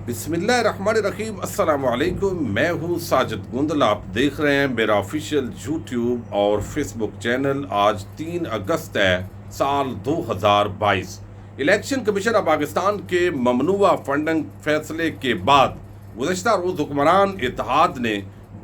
बिस्मिल्लाहिर्रहमानिर्रहीम। अस्सलाम वालेकुम। मैं हूँ साजिद गुंदल। आप देख रहे हैं मेरा ऑफिशियल यूट्यूब और फेसबुक चैनल। आज 3 अगस्त है साल 2022। इलेक्शन कमीशन ऑफ पाकिस्तान के ममनुआ फंडिंग फैसले के बाद गुज़श्ता रोज़ हुक्मरान इत्तेहाद ने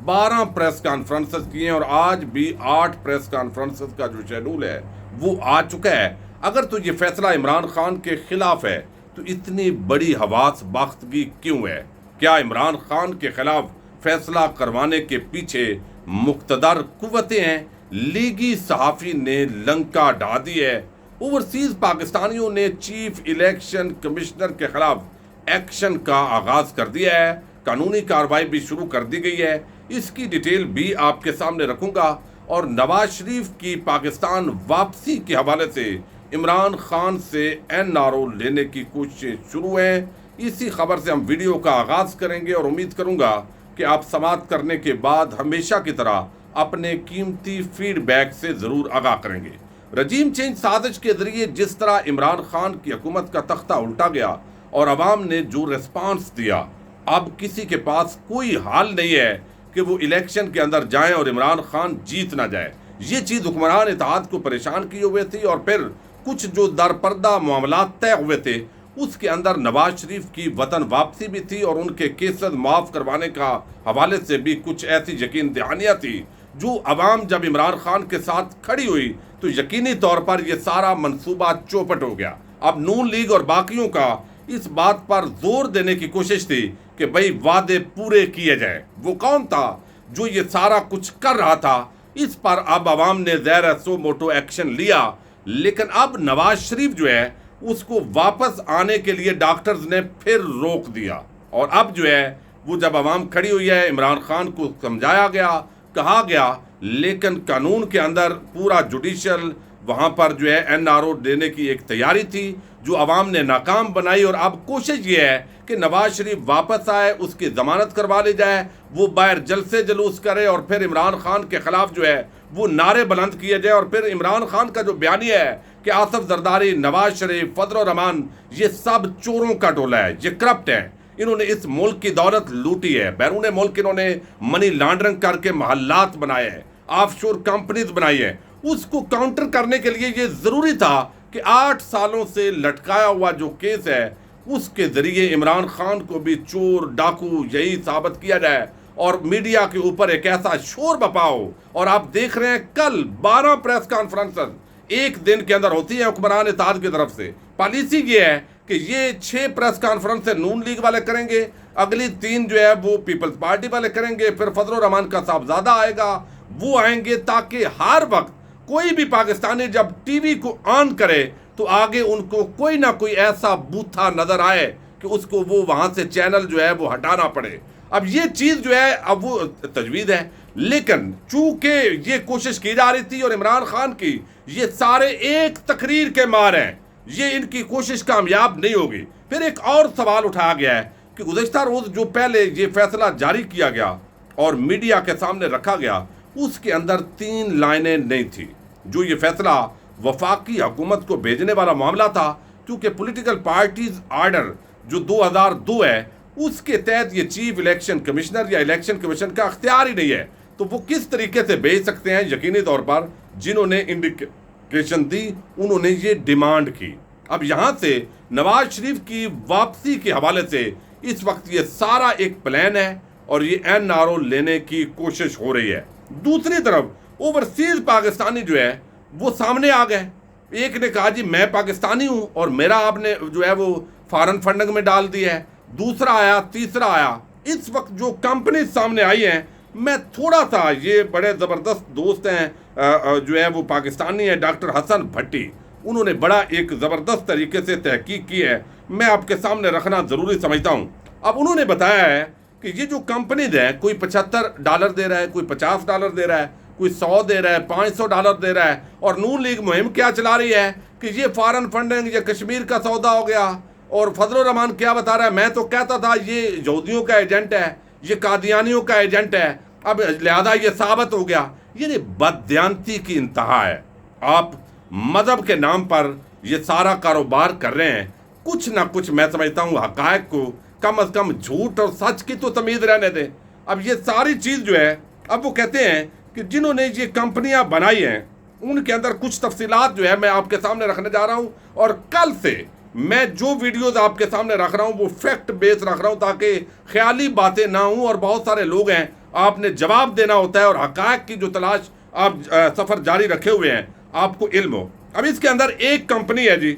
12 प्रेस कॉन्फ्रेंसेस किए हैं और आज भी 8 प्रेस कॉन्फ्रेंसेस का जो शेड्यूल है वो आ चुका है। अगर तो ये फैसला इमरान खान के खिलाफ है तो इतनी बड़ी हवास बाख्तगी क्यों है? क्या इमरान खान के खिलाफ फैसला करवाने के पीछे मुख्तदर कुव्वतें हैं? लीगी सहाफ़ी ने लंका ढा दी है। ओवरसीज पाकिस्तानियों ने चीफ इलेक्शन कमिश्नर के खिलाफ एक्शन का आगाज कर दिया है। कानूनी कार्रवाई भी शुरू कर दी गई है। इसकी डिटेल भी आपके सामने रखूंगा। और नवाज शरीफ की पाकिस्तान वापसी के हवाले से इमरान खान से एनआरओ लेने की कोशिशें शुरू हैं। इसी खबर से हम वीडियो का आगाज करेंगे और उम्मीद करूंगा कि आप समाप्त करने के बाद हमेशा की तरह अपने कीमती फीडबैक से ज़रूर आगाह करेंगे। रजीम चेंज साजिश के जरिए जिस तरह इमरान खान की हुकूमत का तख्ता उल्टा गया और अवाम ने जो रिस्पांस दिया, अब किसी के पास कोई हाल नहीं है कि वो इलेक्शन के अंदर जाएं और इमरान खान जीत ना जाए। ये चीज़ हुक्मरान इत्तेहाद को परेशान किए हुए थी और फिर कुछ जो दरपर्दा मामला तय हुए थे उसके अंदर नवाज शरीफ की वतन वापसी भी थी और उनके केसेस माफ़ करवाने का हवाले से भी कुछ ऐसी यकीन दहानियाँ थी जो अवाम जब इमरान खान के साथ खड़ी हुई तो यकीनी तौर पर यह सारा मंसूबा चौपट हो गया। अब नून लीग और बाकियों का इस बात पर जोर देने की कोशिश थी कि भाई वादे पूरे किए जाए। वो कौन था जो ये सारा कुछ कर रहा था? इस पर अब अवाम ने ज़ैर सो मोटो एक्शन लिया, लेकिन अब नवाज शरीफ जो है उसको वापस आने के लिए डॉक्टर्स ने फिर रोक दिया। और अब जो है वो जब अवाम खड़ी हुई है, इमरान खान को समझाया गया, कहा गया, लेकिन कानून के अंदर पूरा जुडिशल वहाँ पर जो है एनआरओ देने की एक तैयारी थी जो अवाम ने नाकाम बनाई। और अब कोशिश ये है कि नवाज शरीफ वापस आए, उसकी ज़मानत करवा ली जाए, वो बाहर जलसे जुलूस करे और फिर इमरान खान के खिलाफ जो है वो नारे बुलंद किए जाए। और फिर इमरान खान का जो बयानिया है कि आसिफ जरदारी, नवाज शरीफ, फजल रहमान ये सब चोरों का टोला है, ये करप्ट है, इन्होंने इस मुल्क की दौलत लूटी है, बैरून मुल्क इन्होंने मनी लॉन्ड्रिंग करके महल्लात बनाए हैं, ऑफशोर कंपनीज बनाई है। उसको काउंटर करने के लिए ये ज़रूरी था कि 8 सालों से लटकाया हुआ जो केस है उसके ज़रिए इमरान खान को भी चोर डाकू यही साबित किया जाए और मीडिया के ऊपर एक ऐसा शोर बपाओ। और आप देख रहे हैं कल 12 प्रेस कॉन्फ्रेंसेस एक दिन के अंदर होती है हुक्मरान इत्तेहाद की तरफ से। पॉलिसी ये है कि ये 6 प्रेस कॉन्फ्रेंस नून लीग वाले करेंगे, अगली 3 जो है वो पीपल्स पार्टी वाले करेंगे, फिर फजल रहमान का साहबजादा आएगा, वो आएंगे, ताकि हर वक्त कोई भी पाकिस्तानी जब टीवी को ऑन करे तो आगे उनको कोई ना कोई ऐसा बूथा नजर आए कि उसको वो वहां से चैनल जो है वो हटाना पड़े। अब ये चीज़ जो है अब वो तजवीज़ है, लेकिन चूंकि ये कोशिश की जा रही थी और इमरान खान की ये सारे एक तकरीर के मार हैं, ये इनकी कोशिश कामयाब नहीं होगी। फिर एक और सवाल उठाया गया है कि गुज़श्ता रोज़ जो पहले ये फैसला जारी किया गया और मीडिया के सामने रखा गया उसके अंदर 3 लाइनें नहीं थी। जो ये फैसला वफाकी हुकूमत को भेजने वाला मामला था, क्योंकि पॉलिटिकल पार्टीज आर्डर जो 2002 है उसके तहत ये चीफ इलेक्शन कमिश्नर या इलेक्शन कमीशन का अख्तियार ही नहीं है, तो वो किस तरीके से भेज सकते हैं? यकीनी तौर पर जिन्होंने इंडिकेशन दी उन्होंने ये डिमांड की। अब यहाँ से नवाज शरीफ की वापसी के हवाले से इस वक्त ये सारा एक प्लान है और ये एनआरओ लेने की कोशिश हो रही है। दूसरी तरफ ओवरसीज पाकिस्तानी जो है वो सामने आ गए। एक ने कहा जी मैं पाकिस्तानी हूं और मेरा आपने जो है वो फॉरेन फंडिंग में डाल दिया है। दूसरा आया, तीसरा आया। इस वक्त जो कंपनी सामने आई हैं, मैं थोड़ा सा, ये बड़े ज़बरदस्त दोस्त हैं जो है वो पाकिस्तानी है, डॉक्टर हसन भट्टी, उन्होंने बड़ा एक ज़बरदस्त तरीके से तहकीक की है, मैं आपके सामने रखना ज़रूरी समझता हूँ। अब उन्होंने बताया है कि ये जो कंपनीज है, कोई $75 दे रहा है, कोई $50 दे रहा है, कोई 100 दे रहा है, $500 दे रहा है। और नून लीग मुहिम क्या चला रही है कि ये फॉरेन फंडिंग, ये कश्मीर का सौदा हो गया। और फजल रहमान क्या बता रहा है, मैं तो कहता था ये यहूदियों का एजेंट है, ये कादियानियों का एजेंट है, अब लिहाजा ये साबित हो गया। ये बददियानती की इंतहा है। आप मजहब के नाम पर ये सारा कारोबार कर रहे हैं। कुछ ना कुछ मैं समझता हूँ हकायक को कम अज कम झूठ और सच की तो तमीज़ रहने दें। अब ये सारी चीज़ जो है, अब वो कहते हैं कि जिन्होंने ये कंपनियां बनाई हैं उनके अंदर कुछ तफसीलात जो है मैं आपके सामने रखने जा रहा हूं, और कल से मैं जो वीडियोस आपके सामने रख रहा हूं वो फैक्ट बेस रख रहा हूं ताकि ख्याली बातें ना हों। और बहुत सारे लोग हैं, आपने जवाब देना होता है और हक़ाइक़ की जो तलाश आप सफ़र जारी रखे हुए हैं, आपको इल्म हो। अब इसके अंदर एक कंपनी है जी,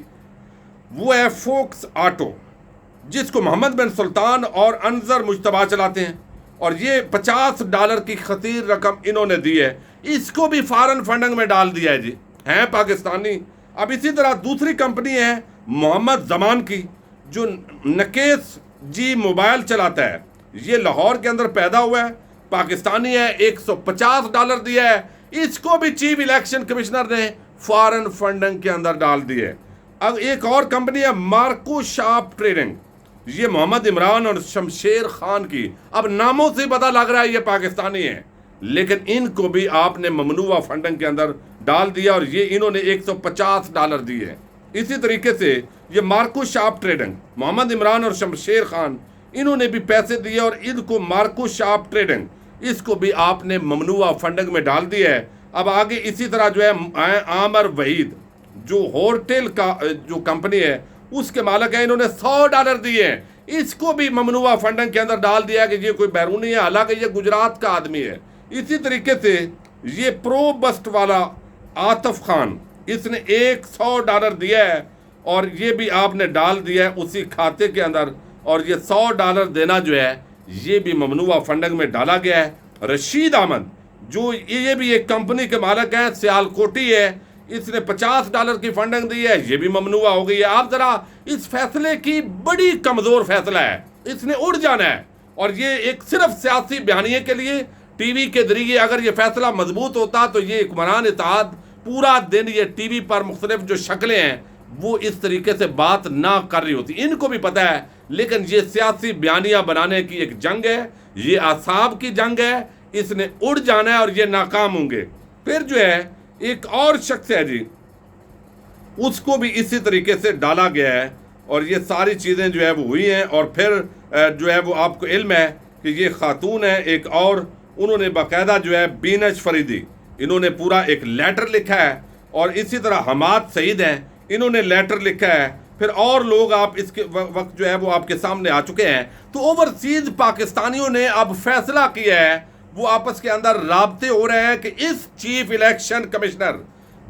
वो है फोक्स ऑटो, जिसको मोहम्मद बिन सुल्तान और अनजर मुश्तबा चलाते हैं, और ये $50 की खतीर रकम इन्होंने दी है। इसको भी फॉरेन फंडिंग में डाल दिया है जी, हैं पाकिस्तानी। अब इसी तरह दूसरी कंपनी है मोहम्मद जमान की, जो नकेस जी मोबाइल चलाता है। ये लाहौर के अंदर पैदा हुआ है, पाकिस्तानी है, $150 दिया है। इसको भी चीफ इलेक्शन कमिश्नर ने फॉरेन फंडिंग के अंदर डाल दी है। अब एक और कंपनी है मार्को शार्प ट्रेडिंग, ये मोहम्मद इमरान और शमशेर खान की। अब नामों से पता लग रहा है ये पाकिस्तानी है, लेकिन इनको भी आपने ममनुआ फंडिंग के अंदर डाल दिया, और ये इन्होंने $150 दिए। इसी तरीके से ये Marco Sharp Trading, Mohammed Imran और शमशेर खान, इन्होंने भी पैसे दिए, और इनको मार्को शार्प ट्रेडिंग, इसको भी आपने ममनुआ फंडिंग में डाल दिया है। अब आगे इसी तरह जो है आमर वहीद, जो होटल का जो कंपनी है उसके मालिक है, इन्होंने $100 दिए हैं। इसको भी ममनुआ फंडिंग के अंदर डाल दिया कि ये कोई बैरूनी है, हालांकि ये गुजरात का आदमी है। इसी तरीके से ये प्रो बस्ट वाला आतिफ खान, इसने $100 दिया है, और ये भी आपने डाल दिया है उसी खाते के अंदर, और ये $100 देना जो है ये भी ममनुआ फंडिंग में डाला गया है। रशीद अहमद, जो ये भी एक कंपनी के मालिक हैं, सियालकोटी है, इसने $50 की फंडिंग दी है, ये भी ममनुआ हो गई है। आप जरा इस फैसले की, बड़ी कमजोर फैसला है, इसने उड़ जाना है, और ये एक सिर्फ सियासी बयानिए के लिए टीवी के जरिए अगर ये फैसला मजबूत होता तो ये हुक्मरान इत्तेहाद पूरा दिन ये टीवी पर मुख्तलिफ जो शक्लें हैं वो इस तरीके से बात ना कर रही होती। इनको भी पता है, लेकिन ये सियासी बयानिया बनाने की एक जंग है, ये आसाब की जंग है, इसने उड़ जाना है और ये नाकाम होंगे। फिर जो है एक और शख्स है जी, उसको भी इसी तरीके से डाला गया है, और ये सारी चीज़ें जो है वो हुई हैं। और फिर जो है वो आपको इल्म है कि ये खातून है एक, और उन्होंने बाकायदा जो है बीनश फरीदी, इन्होंने पूरा एक लेटर लिखा है, और इसी तरह हमाद सईद हैं, इन्होंने लेटर लिखा है। फिर और लोग आप इसके वक्त जो है वो आपके सामने आ चुके हैं। तो ओवरसीज पाकिस्तानियों ने अब फैसला किया है, वो आपस के अंदर राब्ते हो रहे हैं कि इस चीफ इलेक्शन कमिश्नर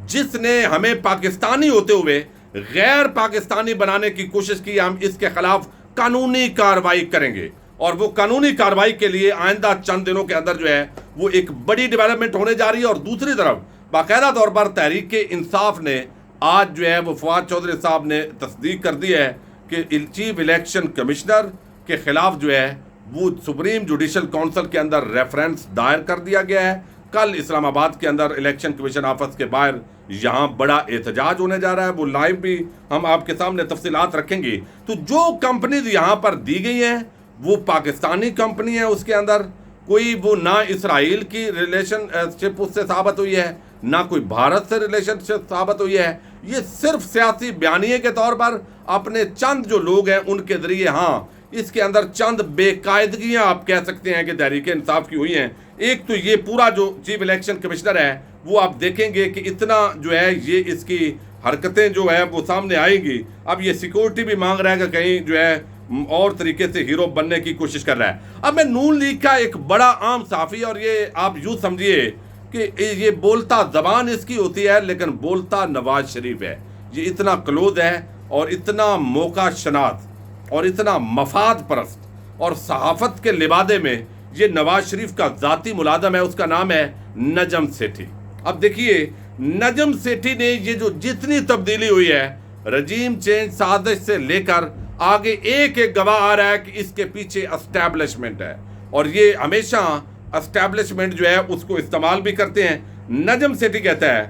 जिसने हमें पाकिस्तानी होते हुए गैर पाकिस्तानी बनाने की कोशिश की, हम इसके खिलाफ कानूनी कार्रवाई करेंगे। और वो कानूनी कार्रवाई के लिए आइंदा चंद दिनों के अंदर जो है वो एक बड़ी डेवलपमेंट होने जा रही है। और दूसरी तरफ बाकायदा तौर पर तहरीक इंसाफ ने आज जो है वो फवाद चौधरी साहब ने तस्दीक कर दी है कि चीफ इलेक्शन कमिश्नर के खिलाफ जो है वो सुप्रीम जुडिशल काउंसिल के अंदर रेफरेंस दायर कर दिया गया है। कल इस्लामाबाद के अंदर इलेक्शन कमीशन ऑफिस के बाहर यहाँ बड़ा एहतजाज होने जा रहा है, वो लाइव भी हम आपके सामने तफसीलात रखेंगे। तो जो कंपनीज यहाँ पर दी गई हैं वो पाकिस्तानी कंपनी है, उसके अंदर कोई वो ना इसराइल की रिलेशनशिप उससे साबित हुई है, ना कोई भारत से रिलेशनशिप साबित हुई है। ये सिर्फ सियासी बयानिए के तौर पर अपने चंद जो लोग हैं उनके जरिए, हाँ इसके अंदर चंद बेकायदगियाँ आप कह सकते हैं कि तहरीक इंसाफ की हुई हैं। एक तो ये पूरा जो चीफ इलेक्शन कमिश्नर है वो आप देखेंगे कि इतना जो है ये इसकी हरकतें जो है वो सामने आएंगी। अब ये सिक्योरिटी भी मांग रहा है कि कहीं जो है और तरीके से हीरो बनने की कोशिश कर रहा है। अब मैं नून लीग का एक बड़ा आम साफ़ी, और ये आप यूँ समझिए कि ये बोलता ज़बान इसकी होती है लेकिन बोलता नवाज शरीफ है। ये इतना क्लोज है और इतना मौका शनास और इतना मफाद परस्त, और सहाफ़त के लिबादे में ये नवाज शरीफ का ज़ाती मुलाजम है, उसका नाम है नजम सेठी। अब देखिए नजम सेठी ने ये जो जितनी तब्दीली हुई है रजीम चेंज साजिश से लेकर आगे, एक एक गवाह आ रहा है कि इसके पीछे एस्टैब्लिशमेंट है, और ये हमेशा एस्टैब्लिशमेंट जो है उसको इस्तेमाल भी करते हैं। नजम सेठी कहता है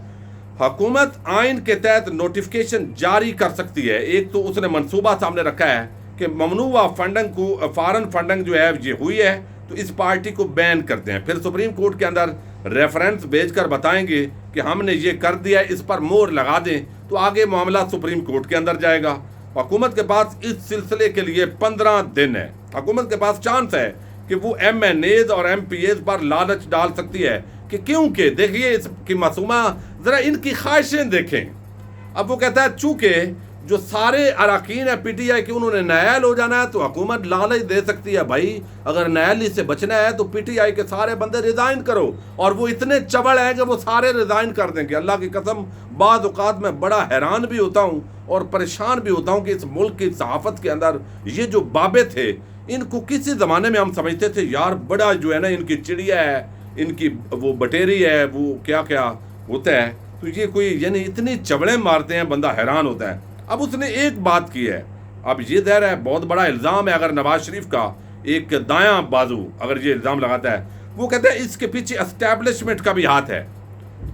हुकूमत आइन के तहत नोटिफिकेशन जारी कर सकती है। एक तो उसने मंसूबा सामने रखा है कि ममनुआ फंडिंग को, फॉरेन फंडिंग जो है ये हुई है तो इस पार्टी को बैन करते हैं। फिर सुप्रीम कोर्ट के अंदर रेफरेंस भेजकर बताएंगे कि हमने ये कर दिया है, इस पर मोहर लगा दें, तो आगे मामला सुप्रीम कोर्ट के अंदर जाएगा। हुकूमत के पास इस सिलसिले के लिए 15 दिन है। हुकूमत के पास चांस है कि वो MNAs और MPAs पर लालच डाल सकती है कि क्योंकि देखिए इसकी मासूमा, ज़रा इनकी ख्वाहिशें देखें। अब वो कहता है चूँकि जो सारे अरकान है PTI के उन्होंने नायल हो जाना है तो हुकूमत लालच दे सकती है, भाई अगर नायली से बचना है तो PTI के सारे बंदे रिज़ाइन करो। और वो इतने चबड़ हैं कि वो सारे रिज़ाइन कर देंगे। अल्लाह की कसम बाद औक़ात मैं बड़ा हैरान भी होता हूँ और परेशान भी होता हूँ कि इस मुल्क की सहाफ़त के अंदर ये जो बाबे थे, इनको किसी ज़माने में हम समझते थे यार बड़ा जो है ना इनकी चिड़िया है, इनकी वो बटेरी है, वो क्या क्या होता है, तो ये कोई यानी इतनी चबड़े मारते हैं, बंदा हैरान होता है। अब उसने एक बात की है, अब ये ज़ाहिर है बहुत बड़ा इल्ज़ाम है, अगर नवाज शरीफ का एक दायां बाजू अगर ये इल्ज़ाम लगाता है, वो कहता है इसके पीछे एस्टैब्लिशमेंट का भी हाथ है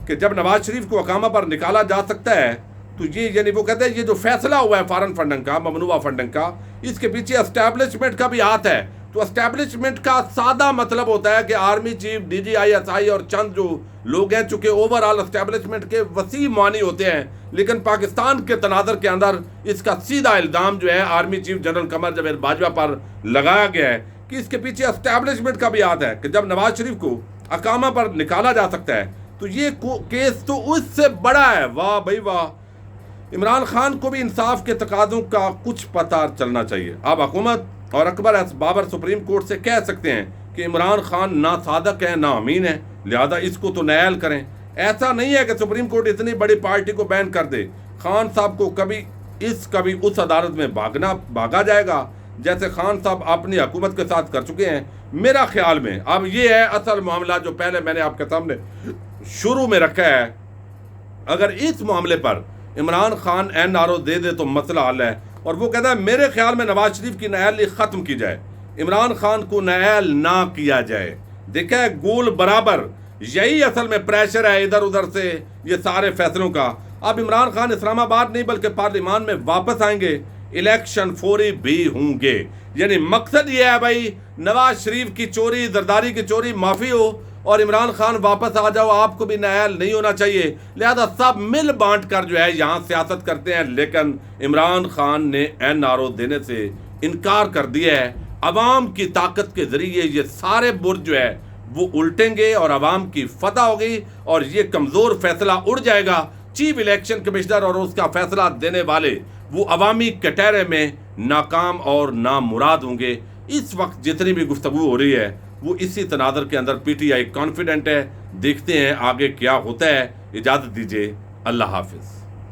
कि जब नवाज शरीफ को अकामा पर निकाला जा सकता है तो ये यानी वो कहते हैं ये जो फैसला हुआ है फॉरेन फंडिंग का, ममनुआ फंडिंग का, इसके पीछे एस्टैब्लिशमेंट का भी हाथ है। तो एस्टैब्लिशमेंट का सादा मतलब होता है कि आर्मी चीफ, DGI और चंद जो लोग हैं, चूँकि ओवरऑल एस्टैब्लिशमेंट के वसी मानी होते हैं, लेकिन पाकिस्तान के तनाज़र के अंदर इसका सीधा इल्ज़ाम जो है army chief general Qamar Javed Bajwa पर लगाया गया है कि इसके पीछे एस्टैब्लिशमेंट का भी हाथ है कि जब नवाज शरीफ को अकामा पर निकाला जा सकता है तो ये केस तो उससे बड़ा है। वाह भाई वाह, इमरान खान को भी इंसाफ के तकाज़ों का कुछ पता चलना चाहिए। अब हुकूमत और अकबर बाबर सुप्रीम कोर्ट से कह सकते हैं कि इमरान खान ना सादक है ना अमीन है, लिहाजा इसको तो नायल करें। ऐसा नहीं है कि सुप्रीम कोर्ट इतनी बड़ी पार्टी को बैन कर दे, खान साहब को कभी उस अदालत में भागा जाएगा जैसे खान साहब अपनी हुकूमत के साथ कर चुके हैं मेरा ख्याल में। अब ये है असल मामला जो पहले मैंने आपके सामने शुरू में रखा है। अगर इस मामले पर इमरान खान NRO दे दे तो मसला हल है। और वो कहता है मेरे ख्याल में नवाज शरीफ की नायली ख़त्म की जाए, इमरान खान को नायल ना किया जाए। देखा है गोल बराबर, यही असल में प्रेशर है इधर उधर से ये सारे फैसलों का। अब इमरान खान इस्लामाबाद नहीं बल्कि पार्लियामान में वापस आएंगे, इलेक्शन फौरी भी होंगे। यानी मकसद ये है भाई नवाज शरीफ की चोरी, जरदारी की चोरी माफ़ी हो और इमरान खान वापस आ जाओ, आपको भी नायल नहीं होना चाहिए। लिहाजा सब मिल बांट कर जो है यहाँ सियासत करते हैं, लेकिन इमरान खान ने NRO देने से इनकार कर दिया है। अवाम की ताकत के ज़रिए ये सारे बुर्ज जो है वो उल्टेंगे और अवाम की फतह होगी और ये कमज़ोर फैसला उड़ जाएगा। चीफ इलेक्शन कमिश्नर और उसका फैसला देने वाले वो अवामी कटहरे में नाकाम और नामुराद होंगे। इस वक्त जितनी भी गुफ्तगू हो रही है वो इसी तनाज़र के अंदर PTI कॉन्फिडेंट है। देखते हैं आगे क्या होता है। इजाज़त दीजिए, अल्लाह हाफिज़।